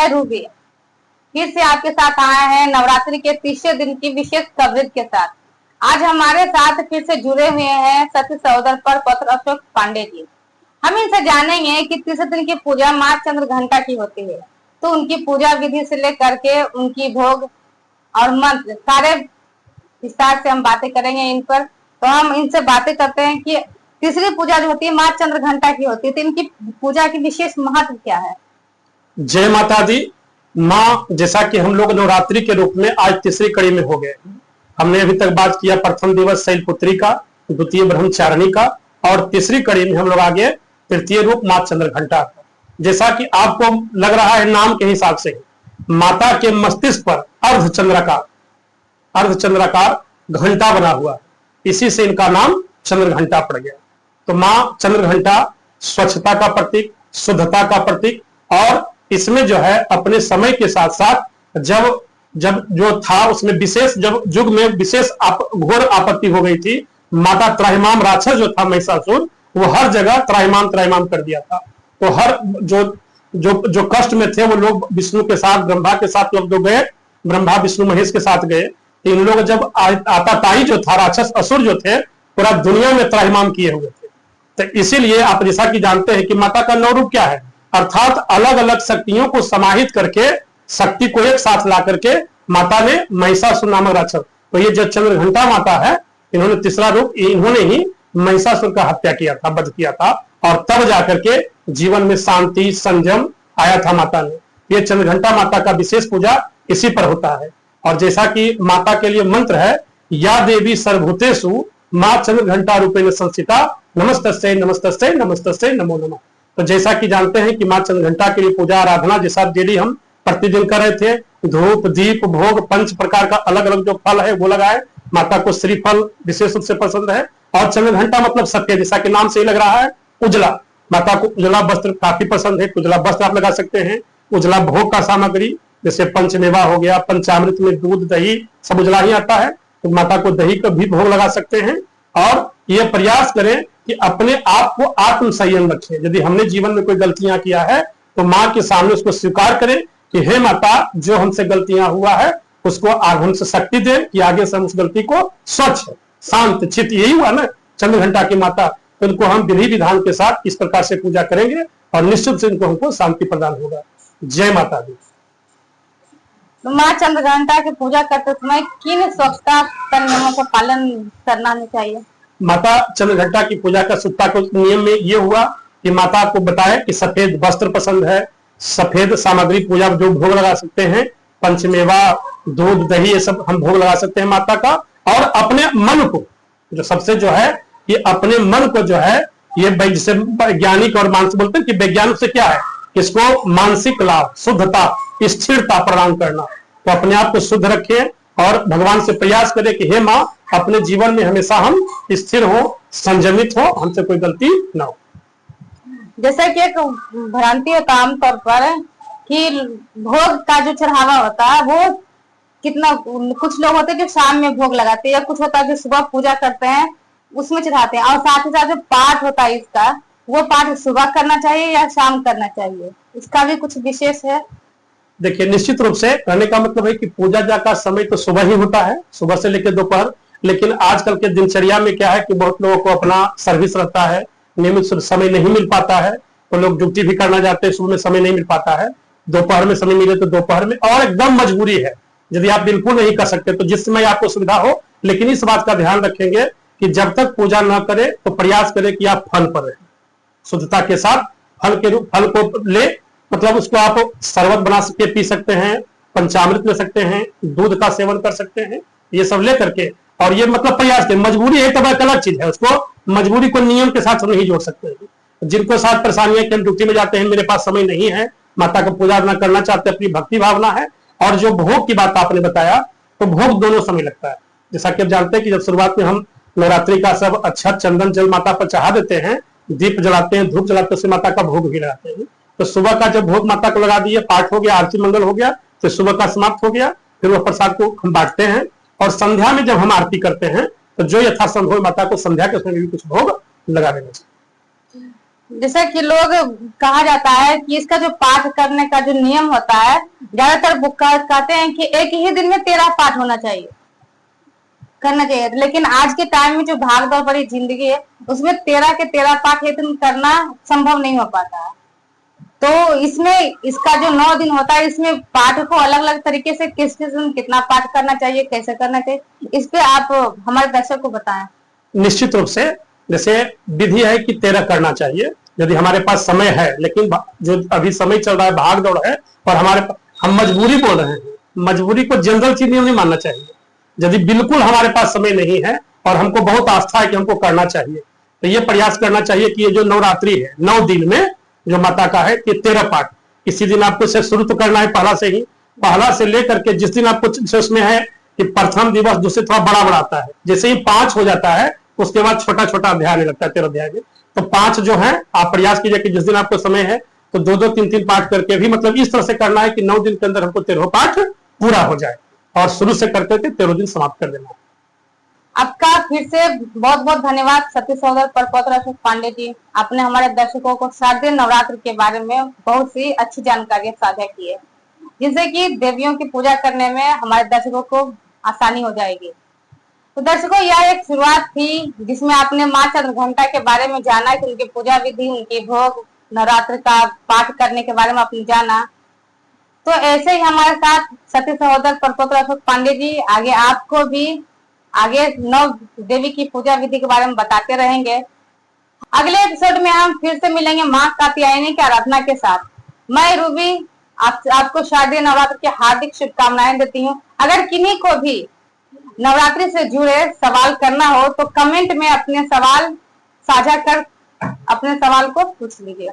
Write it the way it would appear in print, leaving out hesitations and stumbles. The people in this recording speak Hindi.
मैं रूबी फिर से आपके साथ आए हैं नवरात्रि के तीसरे दिन की विशेष कवरेज के साथ। आज हमारे साथ फिर से जुड़े हुए हैं सत्य सहोदर पर पत्र अशोक पांडे जी। हम इनसे जानेंगे कि तीसरे दिन की पूजा माँ चंद्र घंटा की होती है, तो उनकी पूजा विधि से लेकर के उनकी भोग और मंत्र सारे विस्तार से हम बातें करेंगे इन पर। तो हम इनसे बातें करते हैं कि तीसरी पूजा जो होती है माँ चंद्र घंटा की होती है, तो इनकी पूजा की विशेष महत्व क्या है? जय माता दी। माँ, जैसा कि हम लोग नवरात्रि के रूप में आज तीसरी कड़ी में हो गए। हमने अभी तक बात किया प्रथम दिवस शैलपुत्री का, द्वितीय ब्रह्मचारिणी का, और तीसरी कड़ी में हम लोग आगे तृतीय रूप माँ चंद्र घंटा का। जैसा कि आपको लग रहा है नाम के हिसाब से माता के मस्तिष्क पर अर्धचंद्राकार घंटा बना हुआ, इसी से इनका नाम चंद्र घंटा पड़ गया। तो माँ चंद्र घंटा स्वच्छता का प्रतीक, शुद्धता का प्रतीक, और इसमें जो है अपने समय के साथ साथ जब जो था उसमें विशेष, जब युग में विशेष घोर आपत्ति हो गई थी, माता त्राहिमाम राक्षस जो था महिषासुर, वो हर जगह त्राहिमाम कर दिया था। तो हर जो कष्ट में थे वो लोग विष्णु के साथ, ब्रह्मा के साथ लोग जो गए, ब्रह्मा विष्णु महेश के साथ गए, तो इन लोग जब आताताई जो था, राक्षस असुर जो थे, पूरा दुनिया में त्राहिमाम किए हुए थे। तो इसीलिए आप जैसा कि जानते हैं कि माता का 9 रूप क्या है, अर्थात अलग अलग शक्तियों को समाहित करके, शक्ति को एक साथ ला करके माता ने महिषासुर नामक राक्षस, तो ये जो चंद्र घंटा माता है, इन्होंने तीसरा रूप, इन्होंने ही महिषासुर का हत्या किया था, वध किया था, और तब जाकर के जीवन में शांति संयम आया था माता ने। ये चंद्र घंटा माता का विशेष पूजा इसी पर होता है। और जैसा कि माता के लिए मंत्र है, या देवी सर्वभूतेषु माँ चंद्र घंटा रूपेण संस्थिता नमस्तस्यै नमस्तस्यै नमस्तस्यै नमो नमः। तो जैसा कि जानते हैं कि माँ चंद्र घंटा के लिए पूजा आराधना जैसा डेली हम प्रतिदिन कर रहे थे, धूप दीप भोग 5 प्रकार का अलग अलग जो फल है वो लगाए। माता को श्रीफल विशेष रूप से पसंद है, और चंद्र घंटा मतलब सफेद, जैसा कि नाम से ही लग रहा है उजला। माता को उजला वस्त्र काफी पसंद है, उजला वस्त्र आप लगा सकते हैं। उजला भोग का सामग्री जैसे पंचमेवा हो गया, पंचामृत में दूध दही सब उजला ही आता है, तो माता को दही का भी भोग लगा सकते हैं। और ये प्रयास करें कि अपने आप को आत्म संयम रखें। यदि हमने जीवन में कोई गलतियां किया है तो माँ के सामने उसको स्वीकार करें कि हे माता, जो हमसे गलतियां हुआ है उसको आग हमसे शक्ति दे कि आगे से हम उस गलती को स्वच्छ शांत चित्त, यही हुआ ना चंद्र घंटा की माता। तो इनको हम विधि विधान के साथ इस प्रकार से पूजा करेंगे और निश्चित से इनको हमको शांति प्रदान होगा। जय माता दी। तो माँ चंद्र घंटा की पूजा करते समय किन स्वच्छता नियमों का पालन करना चाहिए? माता चंद्र घंटा की पूजा का शुद्धता को नियम में ये हुआ कि माता को बताए कि सफेद वस्त्र पसंद है, सफेद सामग्री पूजा जो भोग लगा सकते हैं, पंचमेवा दूध दही ये सब हम भोग लगा सकते हैं माता का। और अपने मन को जो सबसे जो है, ये अपने मन को जो है, ये जैसे वैज्ञानिक और मानसिक बोलते हैं कि वैज्ञानिक से क्या है, इसको मानसिक लाभ, शुद्धता, स्थिरता प्रदान करना। तो अपने आप को शुद्ध रखें और भगवान से प्रयास करें कि हे माँ, अपने जीवन में हमेशा हम स्थिर हो, संयमित हो, हमसे कोई गलती ना हो। जैसे कि एक भ्रांति होता है आमतौर पर कि भोग का जो चढ़ावा होता है वो कितना, कुछ लोग होते हैं जो शाम में भोग लगाते हैं, या कुछ होता है जो सुबह पूजा करते हैं उसमें चढ़ाते हैं, और साथ ही साथ जो पाठ होता है इसका, वो पाठ सुबह करना चाहिए या शाम करना चाहिए, इसका भी कुछ विशेष है? देखिए, निश्चित रूप से कहने का मतलब है कि पूजा का समय तो सुबह ही होता है, सुबह से लेकर दोपहर। लेकिन आजकल के दिनचर्या में क्या है कि बहुत लोगों को अपना सर्विस रहता है, नियमित समय नहीं मिल पाता है, तो लोग ड्यूटी भी करना चाहते हैं, सुबह में समय नहीं मिल पाता है, दोपहर में समय मिले तो दोपहर में, और एकदम मजबूरी है यदि आप बिल्कुल नहीं कर सकते तो जिस समय आपको सुविधा हो। लेकिन इस बात का ध्यान रखेंगे कि जब तक पूजा न करें तो प्रयास करें कि आप फल पर रहें, शुद्धता के साथ फल को ले, मतलब उसको आप शरबत बना के पी सकते हैं, पंचामृत ले सकते हैं, दूध का सेवन कर सकते हैं, ये सब ले करके। और ये मतलब प्रयास करें, मजबूरी है तब एक अलग चीज है, उसको मजबूरी को नियम के साथ नहीं जोड़ सकते हैं। जिनको साथ परेशानी है कि हम ड्यूटी में जाते हैं, मेरे पास समय नहीं है, माता का पूजा न करना चाहते, अपनी भक्ति भावना है। और जो भोग की बात आपने बताया, तो भोग दोनों समय लगता है। जैसा कि आप जानते हैं कि जब शुरुआत में हम नवरात्रि का सब अच्छा चंदन जल माता पर चढ़ा देते हैं, दीप जलाते हैं, धूप जलाते हैं, माता का भोग भी लगाते हैं। तो सुबह का जब भोग माता को लगा दिए, पाठ हो गया, आरती मंगल हो गया, तो सुबह का समाप्त हो गया। फिर वह प्रसाद को हम बांटते हैं, और संध्या में जब हम आरती करते हैं तो जो यथासंभव माता को संध्या के समय भी कुछ भोग लगा देना चाहिए। जैसा कि लोग कहा जाता है कि इसका जो पाठ करने का जो नियम होता है, ज्यादातर बुक कहते हैं कि एक ही दिन में 13 पाठ होना चाहिए, करना चाहिए। लेकिन आज के टाइम में जो भाग दौड़ भरी जिंदगी है, उसमें 13 के 13 पाठ एक दिन करना संभव नहीं हो पाता है। तो इसमें इसका जो 9 दिन होता है, इसमें पाठ को अलग अलग तरीके से किस किस दिन कितना पाठ करना चाहिए, कैसे करना चाहिए, इस पे आप हमारे दर्शक को बताएं। निश्चित रूप से जैसे विधि है कि 13 करना चाहिए यदि हमारे पास समय है, लेकिन जो अभी समय चल रहा है भाग दौड़ है और हम मजबूरी बोल रहे हैं, मजबूरी को जनरल चीज नहीं मानना चाहिए। यदि बिल्कुल हमारे पास समय नहीं है और हमको बहुत आस्था है कि हमको करना चाहिए, तो ये प्रयास करना चाहिए कि ये जो नवरात्रि है 9 दिन में जो माता का है कि 13 पाठ, इसी दिन आपको इसे शुरू तो करना है पहला से ही, पहला से लेकर के जिस दिन आपको उसमें है कि प्रथम दिवस दूसरे थोड़ा बड़ा बड़ा आता है, जैसे ही 5 हो जाता है उसके बाद छोटा छोटा अध्याय आने लगता है 13 अध्याय में। तो 5 जो है आप प्रयास कीजिए कि जिस दिन आपको समय है तो 2-2, 3-3 पाठ करके भी, मतलब इस तरह से करना है कि 9 दिन के अंदर हमको 13 पाठ पूरा हो जाए और शुरू से करते थे 13 दिन समाप्त कर देना। आपका फिर से बहुत बहुत धन्यवाद सती सहोदर परपत्र अशोक पांडे जी। आपने हमारे दर्शकों को शारदीय नवरात्र के बारे में बहुत सी अच्छी जानकारी साझा की है, जिससे कि देवियों की पूजा करने में हमारे दर्शकों को आसानी हो जाएगी। तो दर्शकों, यह एक शुरुआत थी जिसमें आपने माँ चंद्रघंटा के बारे में जाना कि उनकी पूजा विधि, उनकी भोग, नवरात्र का पाठ करने के बारे में आपने जाना। तो ऐसे ही हमारे साथ सती सहोदर परपत्र अशोक पांडे जी आगे आपको भी आगे 9 देवी की पूजा विधि के बारे में बताते रहेंगे। अगले एपिसोड में हम फिर से मिलेंगे माँ कात्यायनी की आराधना के साथ। मैं रूबी आपको शारदीय नवरात्र की हार्दिक शुभकामनाएं देती हूँ। अगर किन्हीं को भी नवरात्रि से जुड़े सवाल करना हो तो कमेंट में अपने सवाल साझा कर अपने सवाल को पूछ लीजिए।